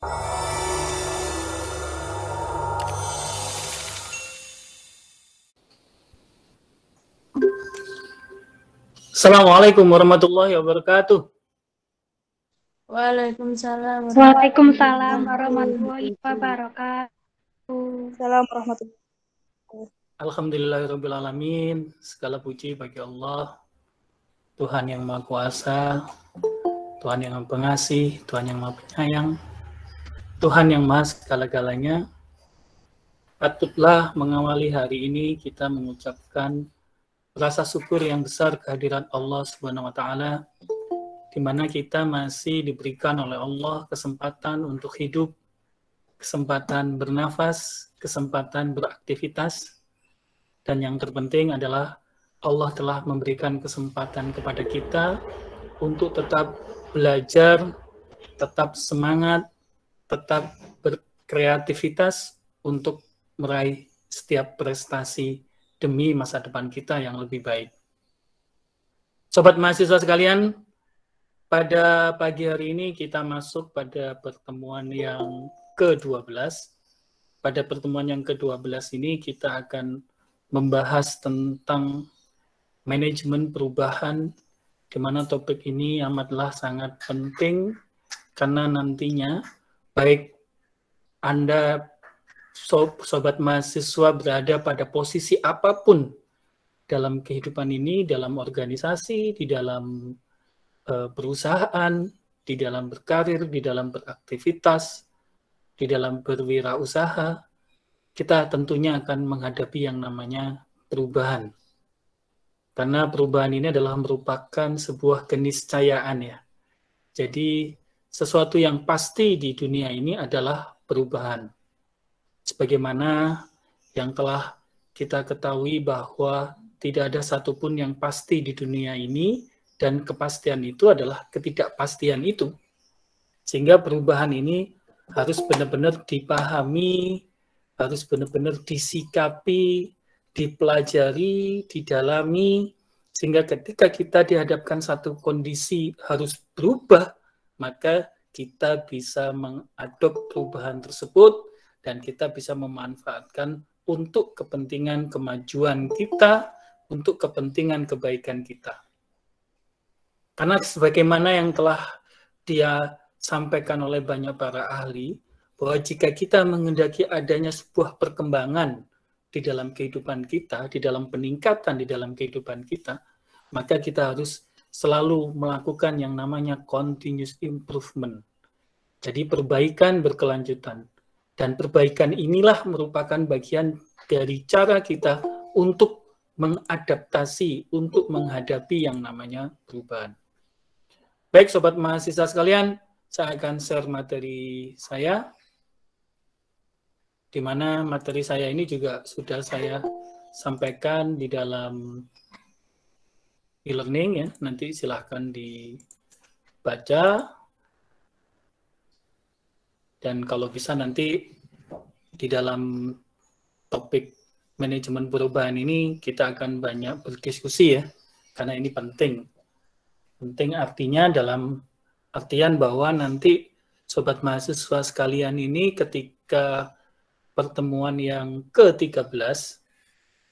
Assalamualaikum warahmatullahi wabarakatuh. Waalaikumsalam warahmatullahi wabarakatuh. Assalamualaikum warahmatullahi wabarakatuh. Alhamdulillahirabbil alamin. Segala puji bagi Allah, Tuhan yang Maha Kuasa, Tuhan yang Maha Pengasih, Tuhan yang Maha Penyayang, Tuhan yang Maha segala-galanya. Patutlah mengawali hari ini kita mengucapkan rasa syukur yang besar kehadirat Allah Subhanahu wa taala, di mana kita masih diberikan oleh Allah kesempatan untuk hidup, kesempatan bernafas, kesempatan beraktivitas, dan yang terpenting adalah Allah telah memberikan kesempatan kepada kita untuk tetap belajar, tetap semangat, tetap berkreativitas untuk meraih setiap prestasi demi masa depan kita yang lebih baik. Sobat mahasiswa sekalian, pada pagi hari ini kita masuk pada pertemuan yang ke-12. Pada pertemuan yang ke-12 ini kita akan membahas tentang manajemen perubahan, di mana topik ini amatlah sangat penting karena nantinya baik Anda sobat mahasiswa berada pada posisi apapun dalam kehidupan ini, dalam organisasi, di dalam perusahaan, di dalam berkarir, di dalam beraktivitas, di dalam berwirausaha, kita tentunya akan menghadapi yang namanya perubahan. Karena perubahan ini adalah merupakan sebuah keniscayaan ya. Jadi sesuatu yang pasti di dunia ini adalah perubahan. Sebagaimana yang telah kita ketahui bahwa tidak ada satupun yang pasti di dunia ini, dan kepastian itu adalah ketidakpastian itu. Sehingga perubahan ini harus benar-benar dipahami, harus benar-benar disikapi, dipelajari, didalami, sehingga ketika kita dihadapkan satu kondisi harus berubah, maka kita bisa mengadop perubahan tersebut, dan kita bisa memanfaatkan untuk kepentingan kemajuan kita, untuk kepentingan kebaikan kita. Karena sebagaimana yang telah dia sampaikan oleh banyak para ahli, bahwa jika kita menghendaki adanya sebuah perkembangan di dalam kehidupan kita, di dalam peningkatan di dalam kehidupan kita, maka kita harus selalu melakukan yang namanya continuous improvement. Jadi perbaikan berkelanjutan. Dan perbaikan inilah merupakan bagian dari cara kita untuk mengadaptasi, untuk menghadapi yang namanya perubahan. Baik sobat mahasiswa sekalian, saya akan share materi saya, di mana materi saya ini juga sudah saya sampaikan di dalam e-learning ya, nanti silahkan dibaca. Dan kalau bisa nanti di dalam topik manajemen perubahan ini kita akan banyak berdiskusi ya, karena ini penting. Penting artinya dalam artian bahwa nanti sobat mahasiswa sekalian ini ketika pertemuan yang ke-13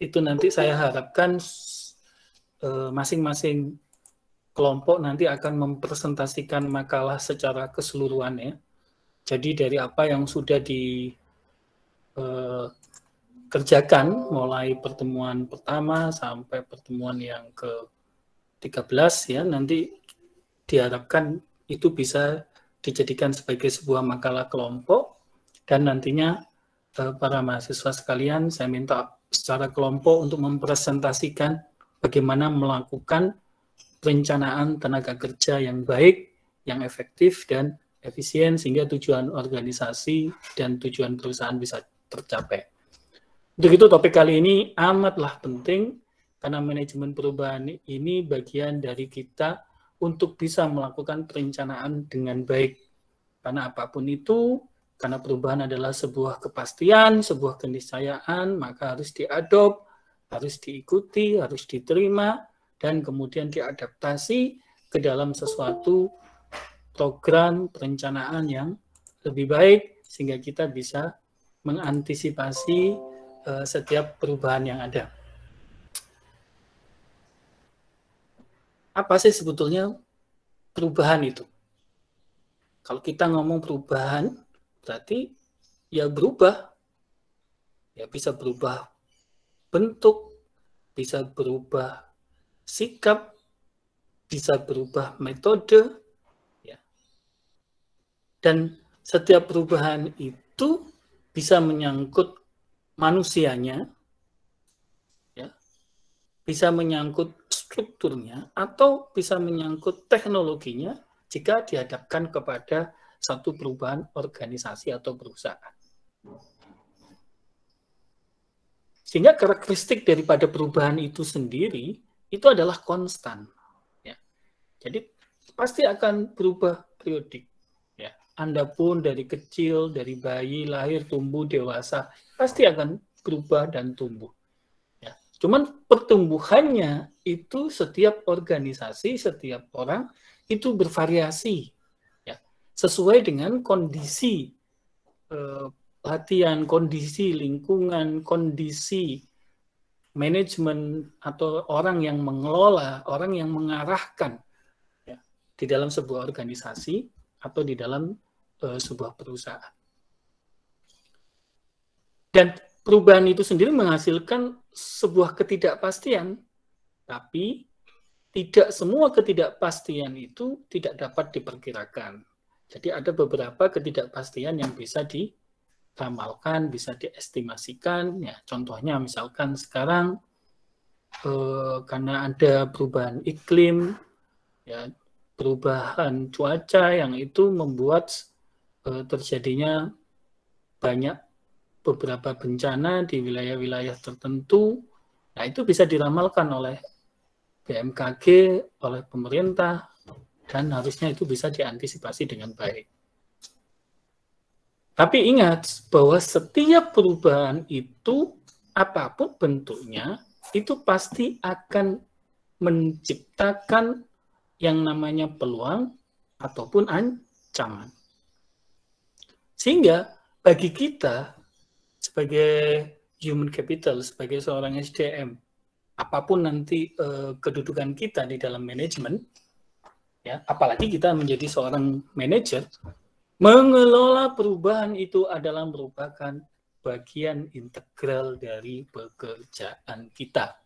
itu nanti saya harapkan masing-masing kelompok nanti akan mempresentasikan makalah secara keseluruhan ya. Jadi dari apa yang sudah dikerjakan mulai pertemuan pertama sampai pertemuan yang ke-13 ya, nanti diharapkan itu bisa dijadikan sebagai sebuah makalah kelompok, dan nantinya para mahasiswa sekalian saya minta secara kelompok untuk mempresentasikan bagaimana melakukan perencanaan tenaga kerja yang baik, yang efektif dan efisien sehingga tujuan organisasi dan tujuan perusahaan bisa tercapai. Untuk itu topik kali ini amatlah penting karena manajemen perubahan ini bagian dari kita untuk bisa melakukan perencanaan dengan baik. Karena apapun itu, karena perubahan adalah sebuah kepastian, sebuah keniscayaan, maka harus diadop, harus diikuti, harus diterima, dan kemudian diadaptasi ke dalam sesuatu program perencanaan yang lebih baik sehingga kita bisa mengantisipasi setiap perubahan yang ada. Apa sih sebetulnya perubahan itu? Kalau kita ngomong perubahan, berarti ya berubah. Ya bisa berubah bentuk, bisa berubah sikap, bisa berubah metode, ya. Dan setiap perubahan itu bisa menyangkut manusianya, ya, bisa menyangkut strukturnya, atau bisa menyangkut teknologinya jika dihadapkan kepada satu perubahan organisasi atau perusahaan. Sehingga karakteristik daripada perubahan itu sendiri itu adalah konstan. Ya. Jadi pasti akan berubah periodik. Ya. Anda pun dari kecil, dari bayi, lahir, tumbuh, dewasa, pasti akan berubah dan tumbuh. Ya. Cuman pertumbuhannya itu setiap organisasi, setiap orang itu bervariasi. Ya. Sesuai dengan kondisi latihan, kondisi lingkungan, kondisi manajemen atau orang yang mengelola, orang yang mengarahkan, ya, di dalam sebuah organisasi atau di dalam sebuah perusahaan. Dan perubahan itu sendiri menghasilkan sebuah ketidakpastian, tapi tidak semua ketidakpastian itu tidak dapat diperkirakan. Jadi ada beberapa ketidakpastian yang bisa diramalkan, bisa diestimasikan. Ya, contohnya misalkan sekarang karena ada perubahan iklim, ya, perubahan cuaca yang itu membuat terjadinya banyak beberapa bencana di wilayah-wilayah tertentu. Nah, itu bisa diramalkan oleh BMKG, oleh pemerintah, dan harusnya itu bisa diantisipasi dengan baik. Tapi ingat bahwa setiap perubahan itu, apapun bentuknya, itu pasti akan menciptakan yang namanya peluang ataupun ancaman. Sehingga bagi kita sebagai human capital, sebagai seorang SDM, apapun nanti kedudukan kita di dalam manajemen, ya, apalagi kita menjadi seorang manajer, mengelola perubahan itu adalah merupakan bagian integral dari pekerjaan kita.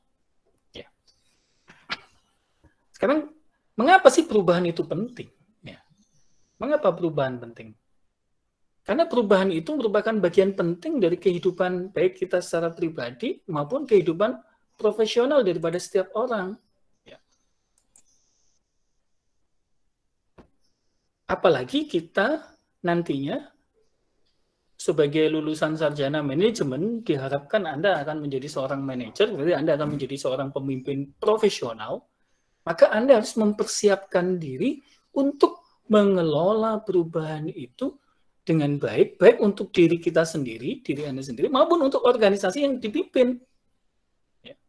Ya. Sekarang, mengapa sih perubahan itu penting? Ya. Mengapa perubahan penting? Karena perubahan itu merupakan bagian penting dari kehidupan baik kita secara pribadi maupun kehidupan profesional daripada setiap orang. Ya. Apalagi kita nantinya sebagai lulusan sarjana manajemen diharapkan Anda akan menjadi seorang manajer, berarti Anda akan menjadi seorang pemimpin profesional, maka Anda harus mempersiapkan diri untuk mengelola perubahan itu dengan baik, baik untuk diri kita sendiri, diri Anda sendiri, maupun untuk organisasi yang dipimpin. Ya.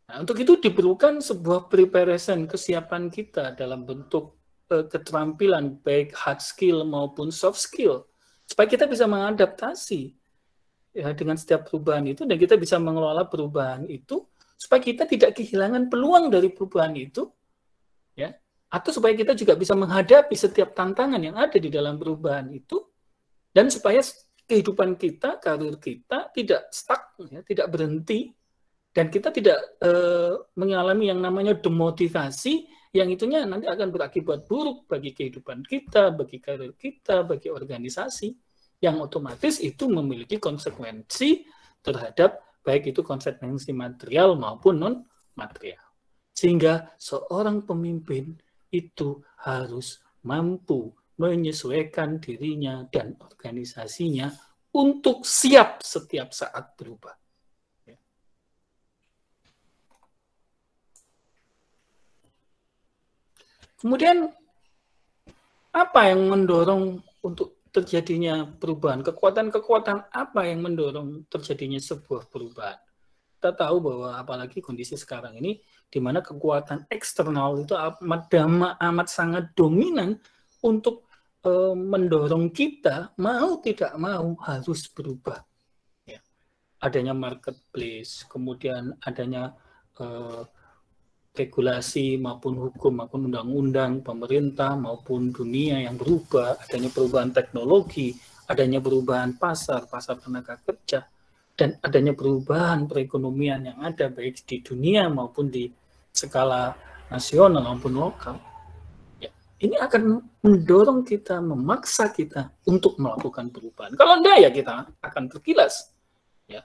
Nah, untuk itu diperlukan sebuah preparation, kesiapan kita dalam bentuk keterampilan, baik hard skill maupun soft skill, supaya kita bisa mengadaptasi, ya, dengan setiap perubahan itu, dan kita bisa mengelola perubahan itu, supaya kita tidak kehilangan peluang dari perubahan itu, ya, atau supaya kita juga bisa menghadapi setiap tantangan yang ada di dalam perubahan itu, dan supaya kehidupan kita, karir kita tidak stuck, ya, tidak berhenti, dan kita tidak mengalami yang namanya demotivasi, yang itunya nanti akan berakibat buruk bagi kehidupan kita, bagi karir kita, bagi organisasi, yang otomatis itu memiliki konsekuensi terhadap baik itu konsekuensi material maupun non-material. Sehingga seorang pemimpin itu harus mampu menyesuaikan dirinya dan organisasinya untuk siap setiap saat berubah. Kemudian, apa yang mendorong untuk terjadinya perubahan? Kekuatan-kekuatan apa yang mendorong terjadinya sebuah perubahan? Kita tahu bahwa apalagi kondisi sekarang ini, di mana kekuatan eksternal itu amat sangat dominan untuk mendorong kita mau tidak mau harus berubah. Ya. Adanya marketplace, kemudian adanya regulasi maupun hukum maupun undang-undang pemerintah maupun dunia yang berubah, adanya perubahan teknologi, adanya perubahan pasar tenaga kerja, dan adanya perubahan perekonomian yang ada baik di dunia maupun di skala nasional maupun lokal. Ya, ini akan mendorong kita, memaksa kita untuk melakukan perubahan. Kalau enggak ya kita akan tergilas. Ya.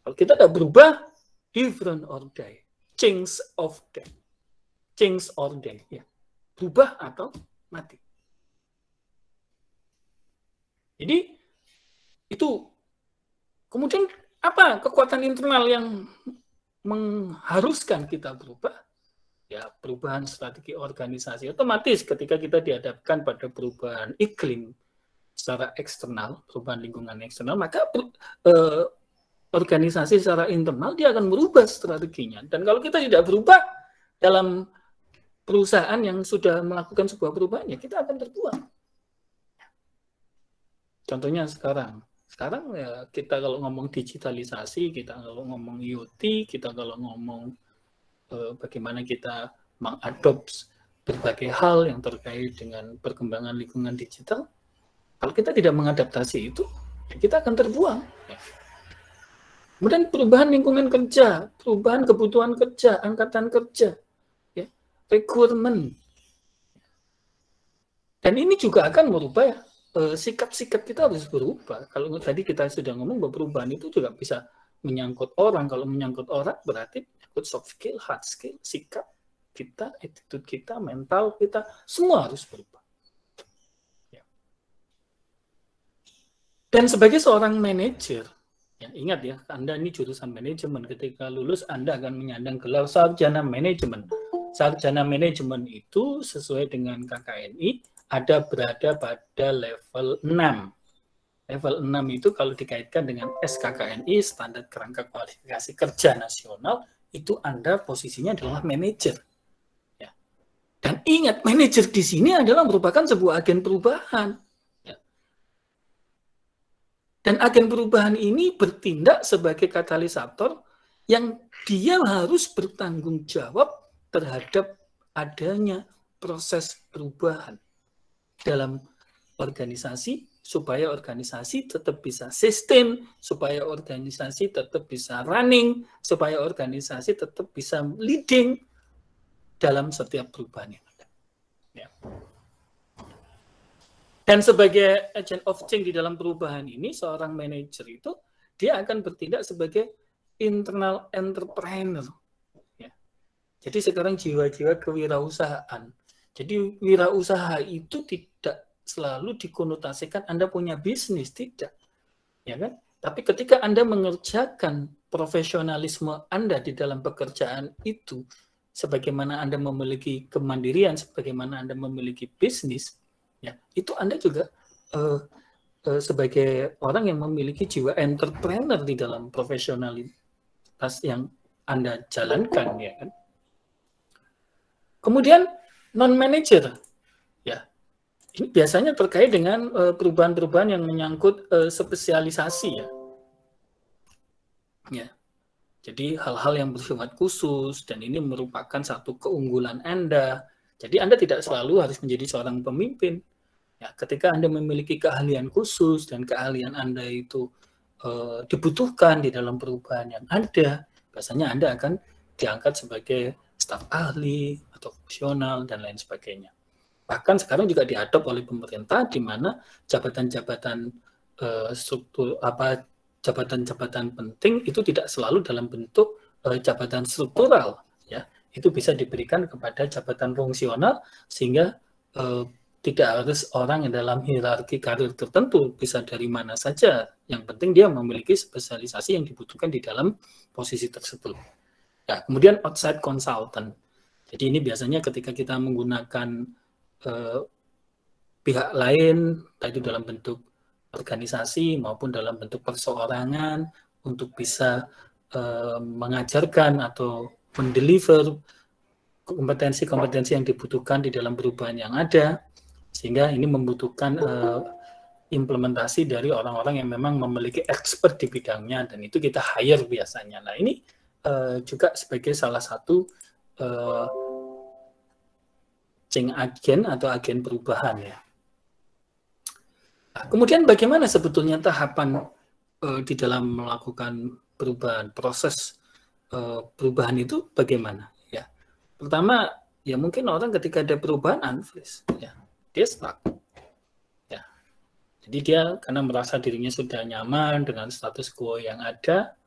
Kalau kita tidak berubah, different or die. Change or die, ya. Berubah atau mati. Jadi itu kemudian apa kekuatan internal yang mengharuskan kita berubah? Ya, perubahan strategi organisasi. Otomatis ketika kita dihadapkan pada perubahan iklim secara eksternal, perubahan lingkungan eksternal, maka organisasi secara internal dia akan merubah strateginya. Dan kalau kita tidak berubah dalam perusahaan yang sudah melakukan sebuah perubahan, ya kita akan terbuang. Contohnya sekarang ya kita kalau ngomong digitalisasi, kita kalau ngomong IoT, kita kalau ngomong bagaimana kita mengadopsi berbagai hal yang terkait dengan perkembangan lingkungan digital, kalau kita tidak mengadaptasi itu, ya kita akan terbuang. Ya. Kemudian perubahan lingkungan kerja, perubahan kebutuhan kerja, angkatan kerja, ya, requirement. Dan ini juga akan merubah sikap-sikap kita harus berubah. Kalau tadi kita sudah ngomong bahwa perubahan itu juga bisa menyangkut orang. Kalau menyangkut orang berarti menyangkut soft skill, hard skill, sikap kita, attitude kita, mental kita, semua harus berubah. Ya. Dan sebagai seorang manajer, ya, ingat ya, Anda ini jurusan manajemen. Ketika lulus, Anda akan menyandang gelar sarjana manajemen. Sarjana manajemen itu sesuai dengan KKNI, berada pada level 6. Level 6 itu kalau dikaitkan dengan SKKNI, Standar Kerangka Kualifikasi Kerja Nasional, itu Anda posisinya adalah manajer. Ya. Dan ingat, manajer di sini adalah merupakan sebuah agen perubahan. Dan agen perubahan ini bertindak sebagai katalisator yang dia harus bertanggung jawab terhadap adanya proses perubahan dalam organisasi, supaya organisasi tetap bisa sustain, supaya organisasi tetap bisa running, supaya organisasi tetap bisa leading dalam setiap perubahan yang ada. Ya. Dan sebagai agent of change di dalam perubahan ini, seorang manajer itu, dia akan bertindak sebagai internal entrepreneur. Ya. Jadi sekarang jiwa-jiwa kewirausahaan. Jadi wirausaha itu tidak selalu dikonotasikan Anda punya bisnis, tidak. Ya kan? Tapi ketika Anda mengerjakan profesionalisme Anda di dalam pekerjaan itu, sebagaimana Anda memiliki kemandirian, sebagaimana Anda memiliki bisnis, ya, itu Anda juga sebagai orang yang memiliki jiwa entrepreneur di dalam profesionalitas yang Anda jalankan, ya kan. Kemudian non-manager, ya, ini biasanya terkait dengan perubahan-perubahan yang menyangkut spesialisasi, ya. Ya, jadi hal-hal yang bersifat khusus dan ini merupakan satu keunggulan Anda. Jadi Anda tidak selalu harus menjadi seorang pemimpin. Ya, ketika Anda memiliki keahlian khusus dan keahlian Anda itu dibutuhkan di dalam perubahan yang ada, biasanya Anda akan diangkat sebagai staf ahli atau fungsional dan lain sebagainya. Bahkan sekarang juga diadop oleh pemerintah di mana jabatan-jabatan struktur jabatan-jabatan penting itu tidak selalu dalam bentuk jabatan struktural, ya. Itu bisa diberikan kepada jabatan fungsional sehingga tidak harus orang yang dalam hierarki karir tertentu, bisa dari mana saja. Yang penting dia memiliki spesialisasi yang dibutuhkan di dalam posisi tersebut. Ya, kemudian outside consultant. Jadi ini biasanya ketika kita menggunakan pihak lain, baik itu dalam bentuk organisasi maupun dalam bentuk perseorangan, untuk bisa mengajarkan atau mendeliver kompetensi-kompetensi yang dibutuhkan di dalam perubahan yang ada, Sehingga ini membutuhkan implementasi dari orang-orang yang memang memiliki expert di bidangnya, dan itu kita hire biasanya. Nah, ini juga sebagai salah satu change agent atau agen perubahan ya. Nah, kemudian bagaimana sebetulnya tahapan di dalam melakukan perubahan, proses perubahan itu bagaimana ya? Pertama ya mungkin orang ketika ada perubahan unfreeze ya, dia stuck ya. Jadi dia karena merasa dirinya sudah nyaman dengan status quo yang ada.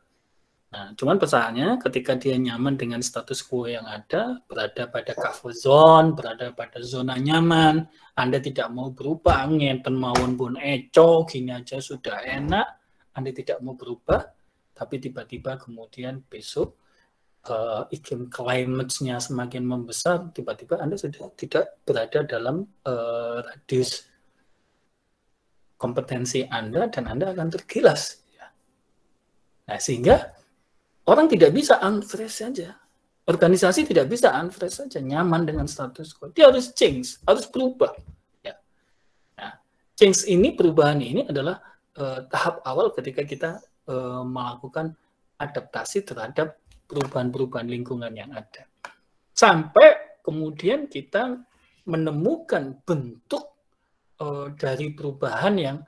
Nah, cuman pesannya ketika dia nyaman dengan status quo yang ada, berada pada comfort zone, berada pada zona nyaman, Anda tidak mau berubah, ngenten mawon pun eco, gini aja sudah enak, Anda tidak mau berubah, tapi tiba-tiba kemudian besok iklim climate-nya semakin membesar, tiba-tiba Anda sudah tidak berada dalam radius kompetensi Anda dan Anda akan tergilas. Nah, sehingga orang tidak bisa unfreeze saja. Organisasi tidak bisa unfreeze saja, nyaman dengan status quo. Dia harus change, harus berubah. Ya. Nah, change ini, perubahan ini adalah tahap awal ketika kita melakukan adaptasi terhadap perubahan-perubahan lingkungan yang ada. Sampai kemudian kita menemukan bentuk dari perubahan yang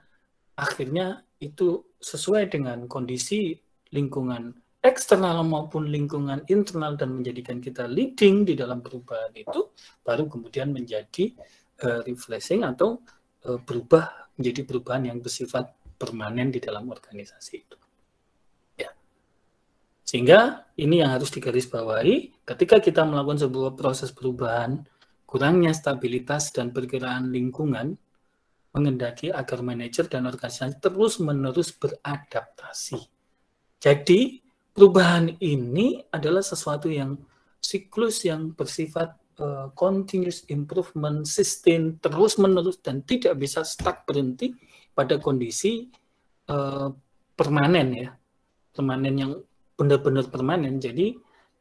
akhirnya itu sesuai dengan kondisi lingkungan eksternal maupun lingkungan internal dan menjadikan kita leading di dalam perubahan itu, baru kemudian menjadi refreshing atau berubah menjadi perubahan yang bersifat permanen di dalam organisasi itu. Ya. Sehingga ini yang harus digarisbawahi ketika kita melakukan sebuah proses perubahan, kurangnya stabilitas dan perkiraan lingkungan mengendaki agar manajer dan organisasi terus-menerus beradaptasi. Jadi, perubahan ini adalah sesuatu yang siklus yang bersifat continuous improvement, sustain, terus-menerus, dan tidak bisa stuck berhenti pada kondisi permanen ya. Permanen yang benar-benar permanen. Jadi,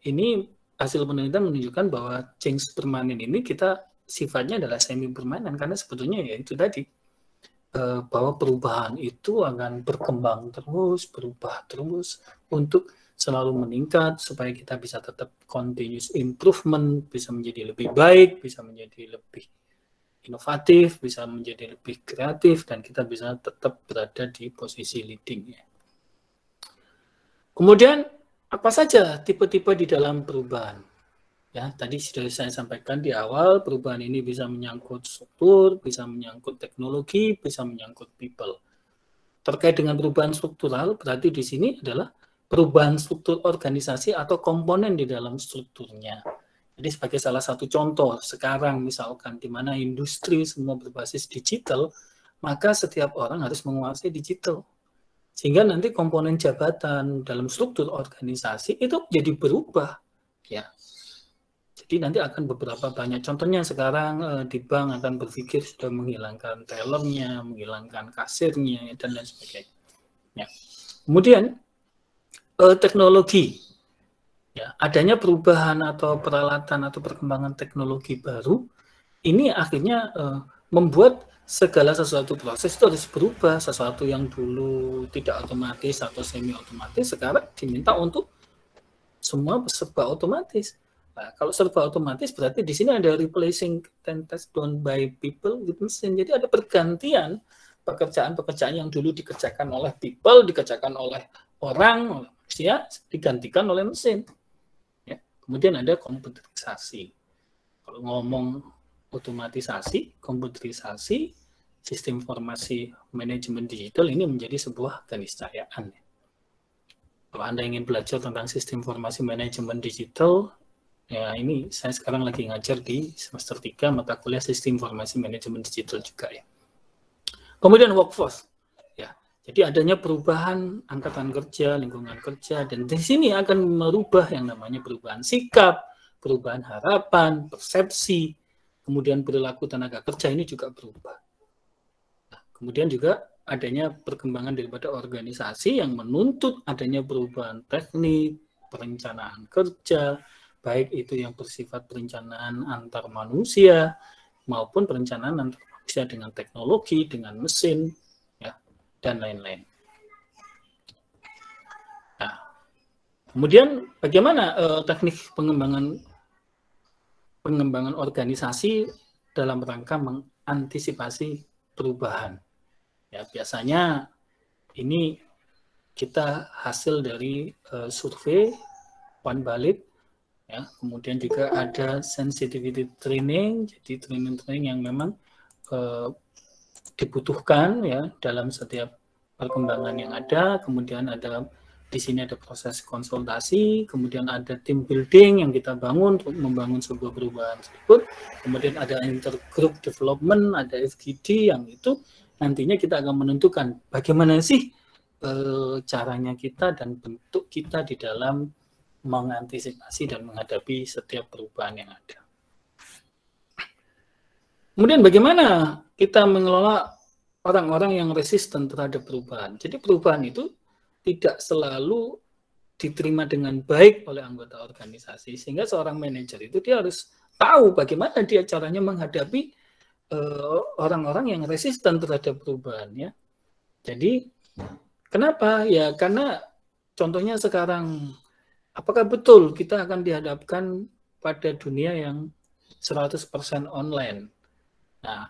ini hasil penelitian menunjukkan bahwa change permanen ini kita sifatnya adalah semi permanen, karena sebetulnya ya itu tadi, bahwa perubahan itu akan berkembang terus, berubah terus untuk selalu meningkat supaya kita bisa tetap continuous improvement, bisa menjadi lebih baik, bisa menjadi lebih inovatif, bisa menjadi lebih kreatif, dan kita bisa tetap berada di posisi leading. Kemudian apa saja tipe-tipe di dalam perubahan? Ya, tadi sudah saya sampaikan di awal, perubahan ini bisa menyangkut struktur, bisa menyangkut teknologi, bisa menyangkut people. Terkait dengan perubahan struktural, berarti di sini adalah perubahan struktur organisasi atau komponen di dalam strukturnya. Jadi sebagai salah satu contoh, sekarang misalkan di mana industri semua berbasis digital, maka setiap orang harus menguasai digital. Sehingga nanti komponen jabatan dalam struktur organisasi itu jadi berubah. Ya. Jadi nanti akan beberapa banyak contohnya sekarang di bank akan berpikir sudah menghilangkan tellernya, menghilangkan kasirnya, dan lain sebagainya. Ya. Kemudian teknologi, ya, adanya perubahan atau peralatan atau perkembangan teknologi baru, ini akhirnya membuat segala sesuatu proses itu harus berubah. Sesuatu yang dulu tidak otomatis atau semi otomatis sekarang diminta untuk semua serba otomatis. Nah, kalau serba otomatis berarti di sini ada replacing tasks done by people with machine. Jadi ada pergantian pekerjaan-pekerjaan yang dulu dikerjakan oleh people, dikerjakan oleh orang, oleh manusia, digantikan oleh mesin. Ya. Kemudian ada komputerisasi. Kalau ngomong otomatisasi, komputerisasi, sistem informasi manajemen digital ini menjadi sebuah keniscayaan. Kalau Anda ingin belajar tentang sistem informasi manajemen digital, ya ini saya sekarang lagi ngajar di semester 3 mata kuliah sistem informasi manajemen digital juga ya. Kemudian workforce. Ya. Jadi adanya perubahan angkatan kerja, lingkungan kerja, dan di sini akan merubah yang namanya perubahan sikap, perubahan harapan, persepsi, kemudian perilaku tenaga kerja ini juga berubah. Nah, kemudian juga adanya perkembangan daripada organisasi yang menuntut adanya perubahan teknik, perencanaan kerja, baik itu yang bersifat perencanaan antar manusia, maupun perencanaan antar manusia dengan teknologi, dengan mesin, ya, dan lain-lain. Nah, kemudian bagaimana teknik pengembangan organisasi dalam rangka mengantisipasi perubahan? Ya, biasanya ini kita hasil dari survei One Balik, ya, kemudian juga ada sensitivity training, jadi training yang memang dibutuhkan ya dalam setiap perkembangan yang ada. Kemudian ada di sini ada proses konsultasi, kemudian ada team building yang kita bangun untuk membangun sebuah perubahan tersebut. Kemudian ada intergroup development, ada FGD yang itu nantinya kita akan menentukan bagaimana sih caranya kita dan bentuk kita di dalam mengantisipasi dan menghadapi setiap perubahan yang ada. Kemudian bagaimana kita mengelola orang-orang yang resisten terhadap perubahan. Jadi perubahan itu tidak selalu diterima dengan baik oleh anggota organisasi, sehingga seorang manajer itu dia harus tahu bagaimana dia caranya menghadapi orang-orang yang resisten terhadap perubahan. Ya. Jadi kenapa? Ya karena contohnya sekarang, apakah betul kita akan dihadapkan pada dunia yang 100% online? Nah,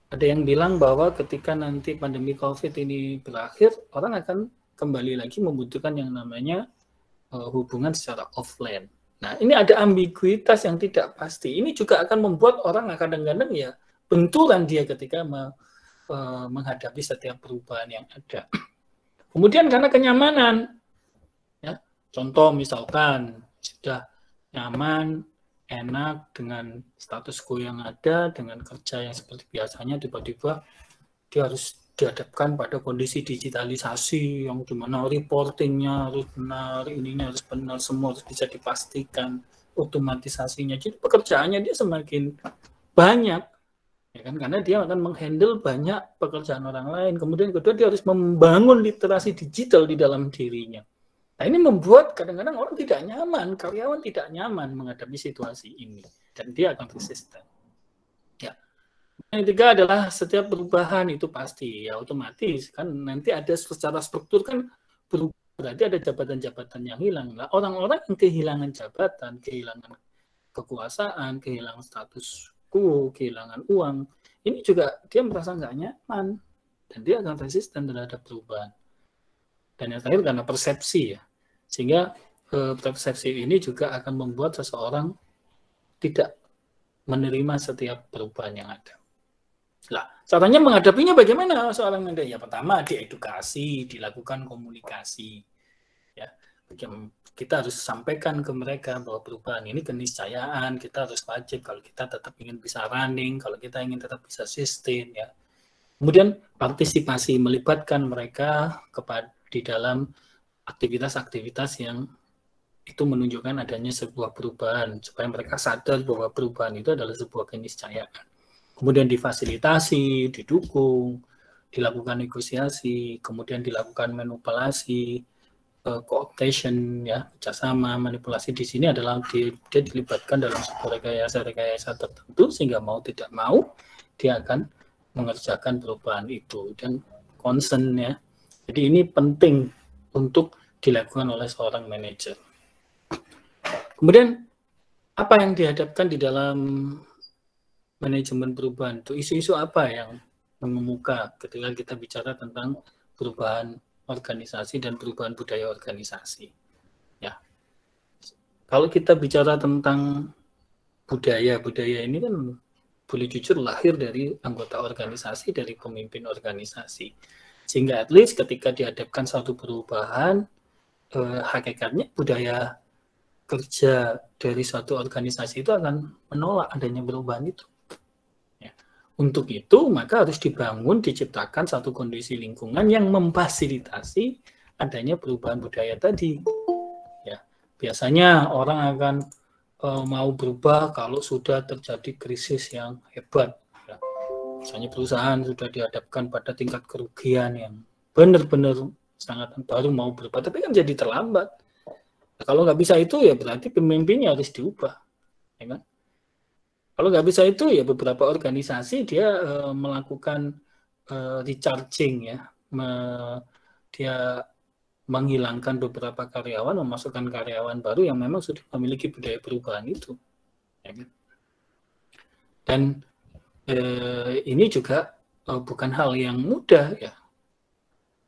ada yang bilang bahwa ketika nanti pandemi COVID ini berakhir, orang akan kembali lagi membutuhkan yang namanya hubungan secara offline. Nah, ini ada ambiguitas yang tidak pasti. Ini juga akan membuat orang kadang-kadang ya benturan dia ketika menghadapi setiap perubahan yang ada. Kemudian karena kenyamanan, ya, contoh misalkan sudah nyaman, enak dengan status quo yang ada, dengan kerja yang seperti biasanya, tiba-tiba dia harus dihadapkan pada kondisi digitalisasi yang dimana reportingnya harus benar, ininya harus benar, semua harus bisa dipastikan, otomatisasinya. Jadi pekerjaannya dia semakin banyak, ya kan? Karena dia akan menghandle banyak pekerjaan orang lain. Kemudian kedua dia harus membangun literasi digital di dalam dirinya. Nah, ini membuat kadang-kadang orang tidak nyaman, karyawan tidak nyaman menghadapi situasi ini, dan dia akan resisten. Ya. Yang ketiga adalah setiap perubahan itu pasti, ya otomatis kan nanti ada secara struktur kan berubah, berarti ada jabatan-jabatan yang hilang. Nah, orang-orang yang kehilangan jabatan, kehilangan kekuasaan, kehilangan status quo, kehilangan uang, ini juga dia merasa nggak nyaman, dan dia akan resisten terhadap perubahan. Dan yang terakhir karena persepsi ya, sehingga persepsi ini juga akan membuat seseorang tidak menerima setiap perubahan yang ada. Nah, caranya menghadapinya bagaimana seorang manajer? Ya pertama diedukasi, dilakukan komunikasi. Ya, kita harus sampaikan ke mereka bahwa perubahan ini keniscayaan, kita harus wajib kalau kita tetap ingin bisa running, kalau kita ingin tetap bisa sustain ya. Kemudian partisipasi, melibatkan mereka di dalam aktivitas-aktivitas yang itu menunjukkan adanya sebuah perubahan, supaya mereka sadar bahwa perubahan itu adalah sebuah keniscayaan. Kemudian difasilitasi, didukung, dilakukan negosiasi, kemudian dilakukan manipulasi, co-optation, ya, kerjasama, manipulasi di sini adalah dia dilibatkan dalam sebuah rekayasa tertentu, sehingga mau tidak mau dia akan mengerjakan perubahan itu, dan concern ya. Jadi ini penting untuk dilakukan oleh seorang manajer. Kemudian apa yang dihadapkan di dalam manajemen perubahan itu? Isu-isu apa yang mengemuka ketika kita bicara tentang perubahan organisasi dan perubahan budaya organisasi? Ya, kalau kita bicara tentang budaya ini kan boleh jujur lahir dari anggota organisasi, dari pemimpin organisasi. Sehingga at least ketika dihadapkan satu perubahan, hakikatnya budaya kerja dari suatu organisasi itu akan menolak adanya perubahan itu. Ya. Untuk itu, maka harus dibangun, diciptakan satu kondisi lingkungan yang memfasilitasi adanya perubahan budaya tadi. Ya. Biasanya orang akan mau berubah kalau sudah terjadi krisis yang hebat. Ya. Misalnya perusahaan sudah dihadapkan pada tingkat kerugian yang benar-benar sangat baru mau berubah, tapi kan jadi terlambat. Nah, kalau nggak bisa itu ya berarti pemimpinnya harus diubah. Ya kan? Kalau nggak bisa itu ya beberapa organisasi dia melakukan recharging ya, dia menghilangkan beberapa karyawan, memasukkan karyawan baru yang memang sudah memiliki budaya perubahan itu. Ya kan? Dan ini juga bukan hal yang mudah ya,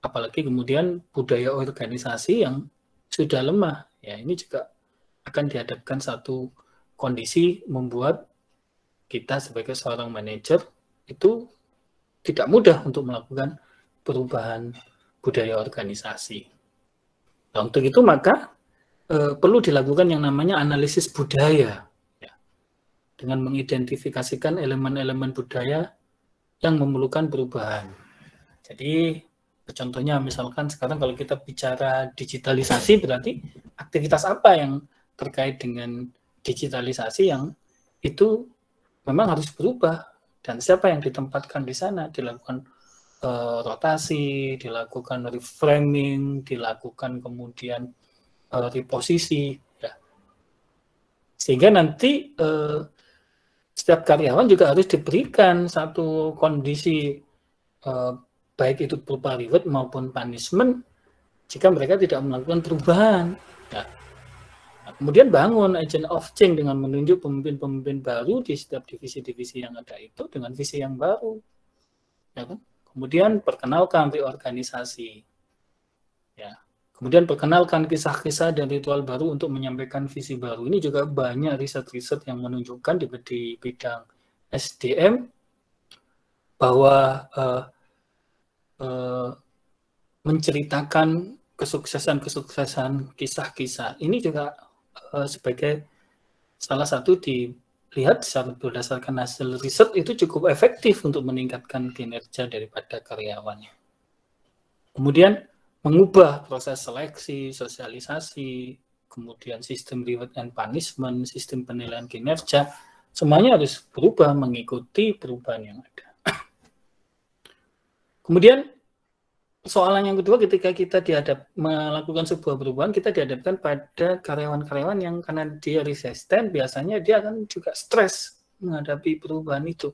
apalagi kemudian budaya organisasi yang sudah lemah ya, ini juga akan dihadapkan satu kondisi membuat kita sebagai seorang manajer itu tidak mudah untuk melakukan perubahan budaya organisasi. Nah, untuk itu maka perlu dilakukan yang namanya analisis budaya ya, dengan mengidentifikasikan elemen-elemen budaya yang memerlukan perubahan. Jadi contohnya misalkan sekarang kalau kita bicara digitalisasi, berarti aktivitas apa yang terkait dengan digitalisasi yang itu memang harus berubah, dan siapa yang ditempatkan di sana, dilakukan rotasi, dilakukan reframing, dilakukan kemudian reposisi ya. Sehingga nanti setiap karyawan juga harus diberikan satu kondisi baik itu berupa reward maupun punishment jika mereka tidak melakukan perubahan ya. Nah, kemudian bangun agent of change dengan menunjuk pemimpin-pemimpin baru di setiap divisi-divisi yang ada itu dengan visi yang baru ya kan? Kemudian perkenalkan reorganisasi ya. Kemudian perkenalkan kisah-kisah dan ritual baru untuk menyampaikan visi baru. Ini juga banyak riset-riset yang menunjukkan di bidang SDM bahwa menceritakan kesuksesan kisah-kisah ini juga sebagai salah satu dilihat berdasarkan hasil riset itu cukup efektif untuk meningkatkan kinerja daripada karyawannya. Kemudian mengubah proses seleksi, sosialisasi, kemudian sistem reward and punishment, sistem penilaian kinerja, semuanya harus berubah mengikuti perubahan yang ada. Kemudian persoalan yang kedua, ketika kita melakukan sebuah perubahan, kita dihadapkan pada karyawan-karyawan yang karena dia resisten, biasanya dia akan juga stres menghadapi perubahan itu.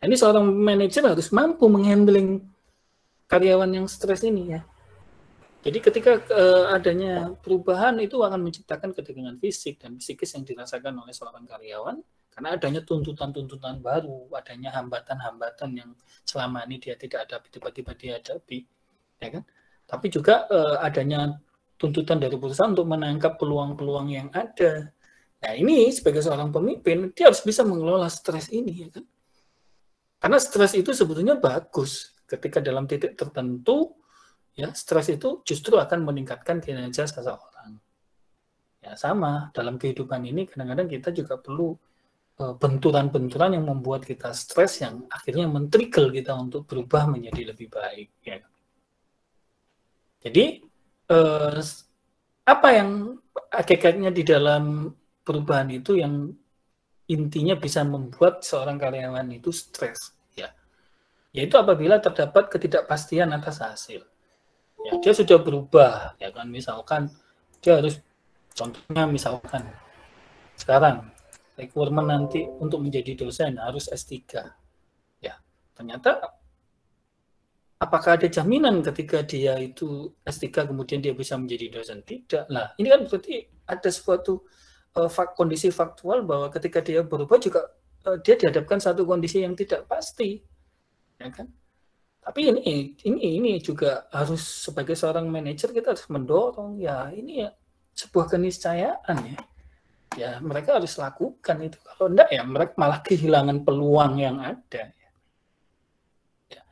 Ini seorang manajer harus mampu menghandling karyawan yang stres ini ya. Jadi ketika adanya perubahan itu akan menciptakan ketegangan fisik dan psikis yang dirasakan oleh seorang karyawan karena adanya tuntutan-tuntutan baru, adanya hambatan-hambatan yang selama ini dia tidak hadapi, tiba-tiba dia hadapi, ya kan? Tapi juga adanya tuntutan dari perusahaan untuk menangkap peluang-peluang yang ada. Nah ini sebagai seorang pemimpin dia harus bisa mengelola stres ini, ya kan? Karena stres itu sebetulnya bagus ketika dalam titik tertentu. Ya, stres itu justru akan meningkatkan kinerja seseorang. Ya, sama dalam kehidupan ini kadang-kadang kita juga perlu benturan-benturan yang membuat kita stres yang akhirnya men-trigger kita untuk berubah menjadi lebih baik. Ya. Jadi apa yang hakikatnya di dalam perubahan itu yang intinya bisa membuat seorang karyawan itu stres, ya, yaitu apabila terdapat ketidakpastian atas hasil. Ya, dia sudah berubah, ya kan, misalkan dia harus, contohnya misalkan sekarang requirement nanti untuk menjadi dosen harus S3 ya, ternyata apakah ada jaminan ketika dia itu S3 kemudian dia bisa menjadi dosen? Tidak. Nah ini kan berarti ada suatu kondisi faktual bahwa ketika dia berubah juga dia dihadapkan satu kondisi yang tidak pasti, ya kan. Tapi ini juga harus sebagai seorang manajer kita harus mendorong ya, ini ya sebuah keniscayaan ya. Ya mereka harus lakukan itu. Kalau enggak ya mereka malah kehilangan peluang yang ada. Ya.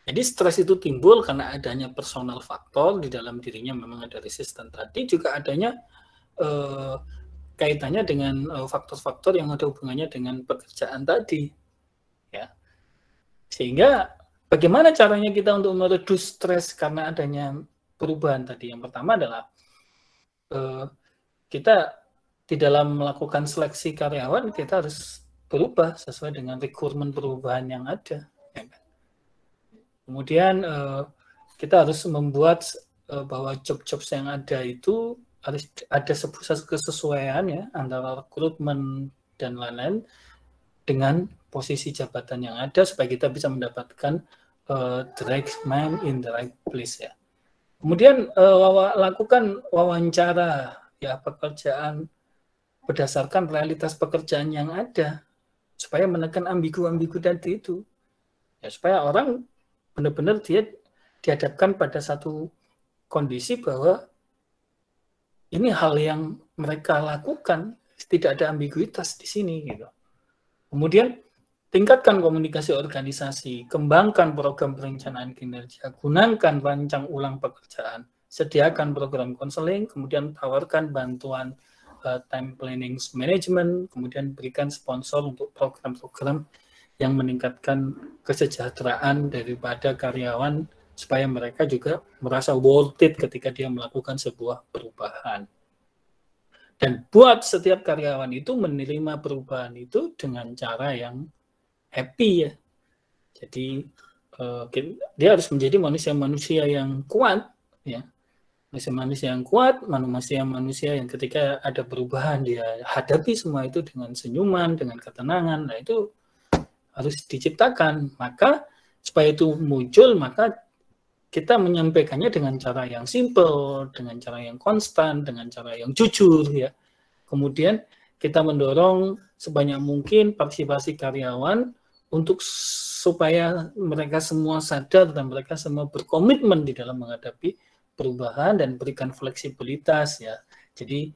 Jadi stres itu timbul karena adanya personal faktor di dalam dirinya, memang ada resisten tadi, juga adanya kaitannya dengan faktor-faktor yang ada hubungannya dengan pekerjaan tadi. Ya. Sehingga bagaimana caranya kita untuk mereduce stres karena adanya perubahan tadi? Yang pertama adalah kita di dalam melakukan seleksi karyawan, kita harus berubah sesuai dengan requirement perubahan yang ada. Ya kan? Kemudian kita harus membuat bahwa job-job yang ada itu harus ada sebuah kesesuaian ya antara rekrutmen dan lain-lain dengan posisi jabatan yang ada supaya kita bisa mendapatkan the right man in the right place ya. Kemudian lakukan wawancara ya pekerjaan berdasarkan realitas pekerjaan yang ada supaya menekan ambigu-ambigu tadi itu. Ya, supaya orang benar-benar dia dihadapkan pada satu kondisi bahwa ini hal yang mereka lakukan, tidak ada ambiguitas di sini gitu. Kemudian tingkatkan komunikasi organisasi, kembangkan program perencanaan kinerja, gunakan rancang ulang pekerjaan, sediakan program konseling, kemudian tawarkan bantuan time planning management, kemudian berikan sponsor untuk program-program yang meningkatkan kesejahteraan daripada karyawan supaya mereka juga merasa worth it ketika dia melakukan sebuah perubahan. Dan buat setiap karyawan itu menerima perubahan itu dengan cara yang happy ya. Jadi dia harus menjadi manusia-manusia yang kuat ya. Manusia-manusia yang kuat, manusia-manusia yang ketika ada perubahan dia hadapi semua itu dengan senyuman, dengan ketenangan. Nah, itu harus diciptakan. Maka supaya itu muncul, maka kita menyampaikannya dengan cara yang simple, dengan cara yang konstan, dengan cara yang jujur ya. Kemudian kita mendorong sebanyak mungkin partisipasi karyawan untuk supaya mereka semua sadar dan mereka semua berkomitmen di dalam menghadapi perubahan dan berikan fleksibilitas ya. Jadi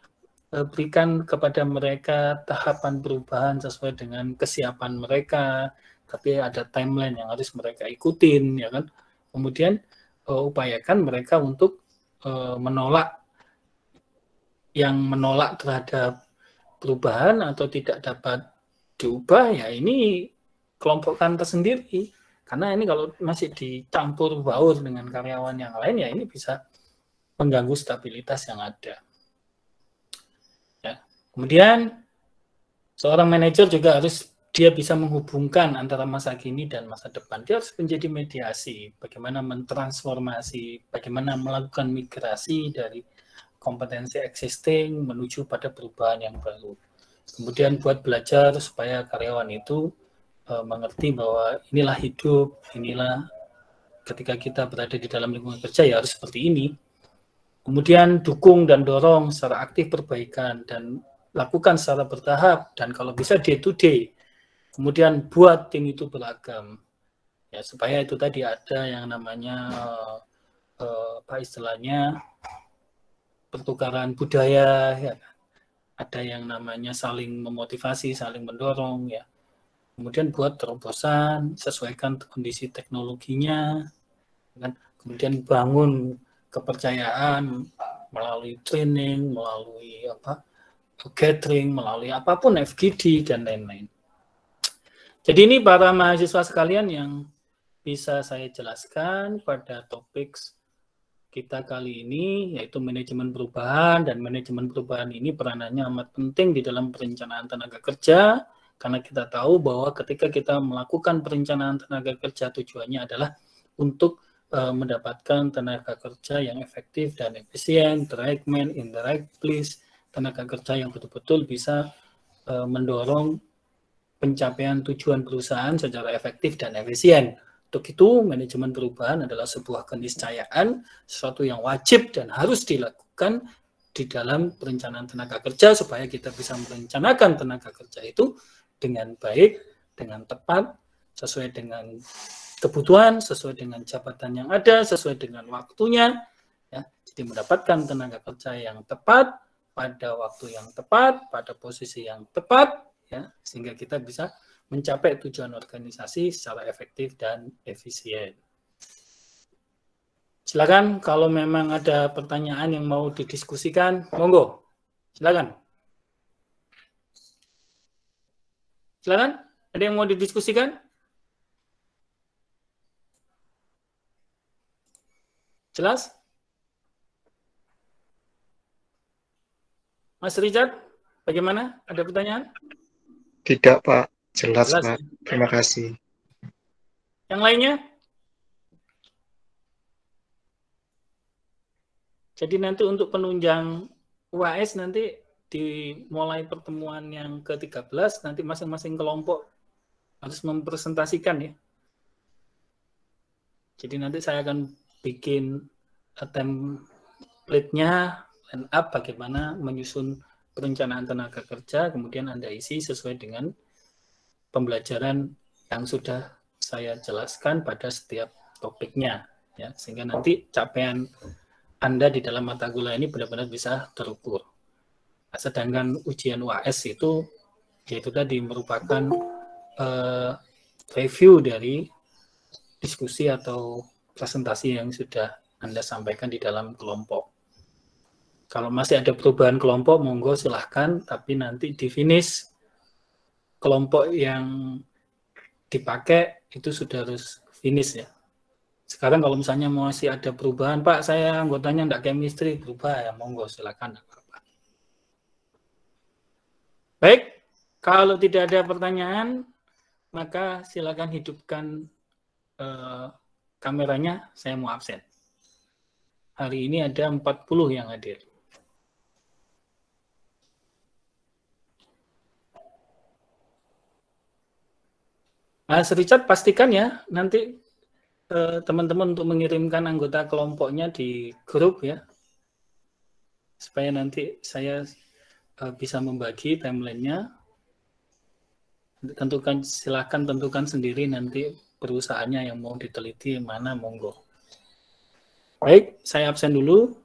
berikan kepada mereka tahapan perubahan sesuai dengan kesiapan mereka, tapi ada timeline yang harus mereka ikutin ya kan. Kemudian upayakan mereka untuk menolak terhadap perubahan atau tidak dapat diubah ya ini kelompokkan tersendiri. Karena ini kalau masih dicampur baur dengan karyawan yang lain ya ini bisa mengganggu stabilitas yang ada. Ya. Kemudian seorang manajer juga harus dia bisa menghubungkan antara masa kini dan masa depan. Dia harus menjadi mediasi, bagaimana mentransformasi, bagaimana melakukan migrasi dari kompetensi existing menuju pada perubahan yang baru. Kemudian buat belajar supaya karyawan itu mengerti bahwa inilah hidup, inilah ketika kita berada di dalam lingkungan kerja ya harus seperti ini. Kemudian dukung dan dorong secara aktif perbaikan dan lakukan secara bertahap dan kalau bisa day to day. Kemudian buat tim itu beragam, ya supaya itu tadi ada yang namanya istilahnya pertukaran budaya, ya. Ada yang namanya saling memotivasi, saling mendorong, ya. Kemudian buat terobosan, sesuaikan kondisi teknologinya, kan? Kemudian bangun kepercayaan melalui training, melalui gathering, melalui apapun FGD dan lain-lain. Jadi ini para mahasiswa sekalian yang bisa saya jelaskan pada topik kita kali ini, yaitu manajemen perubahan, dan manajemen perubahan ini peranannya amat penting di dalam perencanaan tenaga kerja, karena kita tahu bahwa ketika kita melakukan perencanaan tenaga kerja, tujuannya adalah untuk mendapatkan tenaga kerja yang efektif dan efisien, the right man in the right place, tenaga kerja yang betul-betul bisa mendorong pencapaian tujuan perusahaan secara efektif dan efisien. Untuk itu, manajemen perubahan adalah sebuah keniscayaan, sesuatu yang wajib dan harus dilakukan di dalam perencanaan tenaga kerja supaya kita bisa merencanakan tenaga kerja itu dengan baik, dengan tepat, sesuai dengan kebutuhan, sesuai dengan jabatan yang ada, sesuai dengan waktunya. Ya. Jadi mendapatkan tenaga kerja yang tepat, pada waktu yang tepat, pada posisi yang tepat, ya, sehingga kita bisa mencapai tujuan organisasi secara efektif dan efisien. Silakan kalau memang ada pertanyaan yang mau didiskusikan, monggo. Silakan. Silakan, ada yang mau didiskusikan? Jelas? Mas Richard, bagaimana? Ada pertanyaan? Tidak, Pak. Jelas, Jelas. Pak. Terima kasih. Yang lainnya? Jadi nanti untuk penunjang UAS nanti dimulai pertemuan yang ke-13, nanti masing-masing kelompok harus mempresentasikan ya. Jadi nanti saya akan bikin template-nya, line up bagaimana menyusun perencanaan tenaga kerja, kemudian Anda isi sesuai dengan pembelajaran yang sudah saya jelaskan pada setiap topiknya, ya, sehingga nanti capaian Anda di dalam mata kuliah ini benar-benar bisa terukur. Nah, sedangkan ujian UAS itu, yaitu tadi merupakan review dari diskusi atau presentasi yang sudah Anda sampaikan di dalam kelompok. Kalau masih ada perubahan kelompok, monggo silahkan, tapi nanti di finish kelompok yang dipakai itu sudah harus finish ya. Sekarang kalau misalnya masih ada perubahan, Pak, saya anggotanya enggak chemistry, berubah ya, monggo silakan. Baik, kalau tidak ada pertanyaan, maka silakan hidupkan kameranya, saya mau absen. Hari ini ada 40 yang hadir. Mas Richard, pastikan ya, nanti teman-teman untuk mengirimkan anggota kelompoknya di grup ya, supaya nanti saya bisa membagi timelinenya. Silakan tentukan sendiri nanti perusahaannya yang mau diteliti mana, monggo. Baik, saya absen dulu.